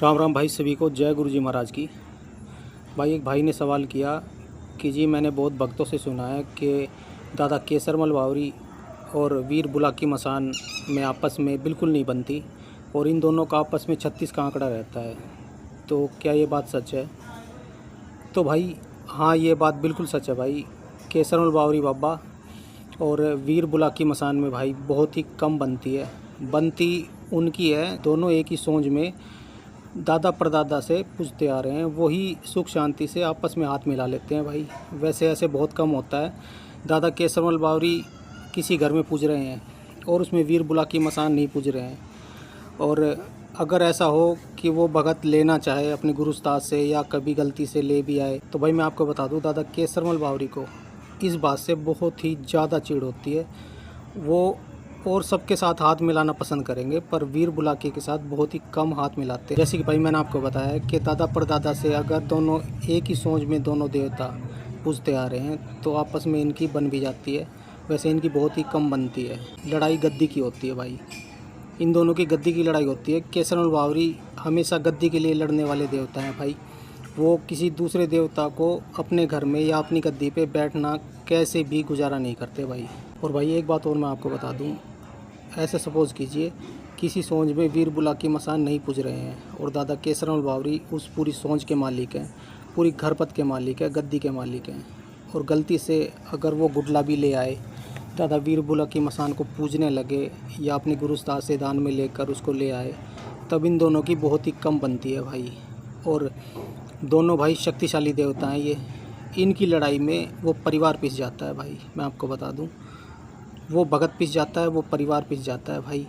राम राम भाई सभी को, जय गुरु जी महाराज की। भाई एक भाई ने सवाल किया कि जी मैंने बहुत भक्तों से सुना है कि दादा केसरमल बावरी और वीर बुलाकी मसान में आपस में बिल्कुल नहीं बनती और इन दोनों का आपस में 36 का आंकड़ा रहता है, तो क्या ये बात सच है? तो भाई हाँ, ये बात बिल्कुल सच है भाई। केसरमल बावरी बाबा और वीर बुलाकी मसान में भाई बहुत ही कम बनती उनकी है। दोनों एक ही सोच में दादा परदादा से पूछते आ रहे हैं, वही सुख शांति से आपस में हाथ मिला लेते हैं भाई। वैसे ऐसे बहुत कम होता है। दादा केसरमल बावरी किसी घर में पूज रहे हैं और उसमें वीर बुलाकी मसान नहीं पूज रहे हैं। और अगर ऐसा हो कि वो भगत लेना चाहे अपने गुरु उस्ताद से या कभी गलती से ले भी आए, तो भाई मैं आपको बता दूं, दादा केसरमल बावरी को इस बात से बहुत ही ज़्यादा चिढ़ होती है। वो और सबके साथ हाथ मिलाना पसंद करेंगे, पर वीर बुलाकी के साथ बहुत ही कम हाथ मिलाते हैं। जैसे कि भाई मैंने आपको बताया कि दादा परदादा से अगर दोनों एक ही सोच में दोनों देवता पूजते आ रहे हैं तो आपस में इनकी बन भी जाती है। वैसे इनकी बहुत ही कम बनती है। लड़ाई गद्दी की होती है भाई, इन दोनों की गद्दी की लड़ाई होती है। केसरमल बावरी हमेशा गद्दी के लिए लड़ने वाले देवता हैं भाई। वो किसी दूसरे देवता को अपने घर में या अपनी गद्दी पे बैठना कैसे भी गुजारा नहीं करते भाई। और भाई एक बात और मैं आपको बता दूं, ऐसे सपोज़ कीजिए किसी सोच में वीर बुलाकी मसान नहीं पूज रहे हैं और दादा केसरमल बावरी उस पूरी सोच के मालिक हैं, पूरी घरपत के मालिक हैं, गद्दी के मालिक हैं, और गलती से अगर वो गुडला भी ले आए, दादा वीर बुलाकी मसान को पूजने लगे या अपने गुरु उस्ताद से दान में लेकर उसको ले आए, तब इन दोनों की बहुत ही कम बनती है भाई। और दोनों भाई शक्तिशाली देवता हैं ये। इनकी लड़ाई में वो परिवार पिस जाता है भाई। मैं आपको बता दूं, वो भगत पिस जाता है, वो परिवार पिस जाता है भाई।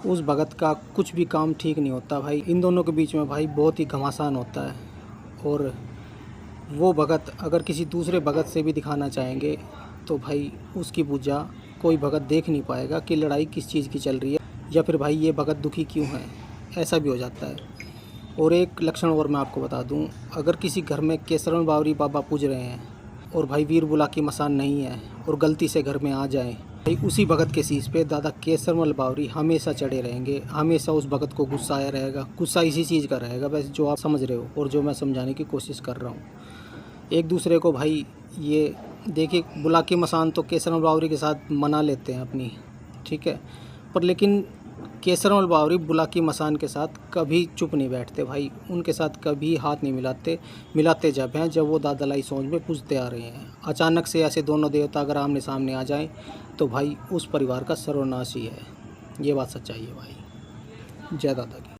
उस भगत का कुछ भी काम ठीक नहीं होता भाई। इन दोनों के बीच में भाई बहुत ही घमासान होता है। और वो भगत अगर किसी दूसरे भगत से भी दिखाना चाहेंगे तो भाई उसकी पूजा कोई भगत देख नहीं पाएगा कि लड़ाई किस चीज़ की चल रही है, या फिर भाई ये भगत दुखी क्यों है, ऐसा भी हो जाता है। और एक लक्षण और मैं आपको बता दूं, अगर किसी घर में केसरमल बावरी बाबा पूज रहे हैं और भाई वीर बुलाकी मसान नहीं है और गलती से घर में आ जाएं, भाई उसी भगत के शीश पे दादा केसरमल बावरी हमेशा चढ़े रहेंगे। हमेशा उस भगत को गुस्सा आया रहेगा। गुस्सा इसी चीज़ का रहेगा वैसे, जो आप समझ रहे हो और जो मैं समझाने की कोशिश कर रहा हूँ। एक दूसरे को भाई ये देखिए, बुलाकी मसान तो केसरमल बावरी के साथ मना लेते हैं अपनी, ठीक है, पर लेकिन केसरमल बावरी बुलाकी मसान के साथ कभी चुप नहीं बैठते भाई। उनके साथ कभी हाथ नहीं मिलाते। मिलाते जब हैं जब वो दादालाई सोच में पूजते आ रहे हैं। अचानक से ऐसे दोनों देवता अगर आमने सामने आ जाएं तो भाई उस परिवार का सर्वनाश ही है। ये बात सच्चाई है भाई। जय दादा की।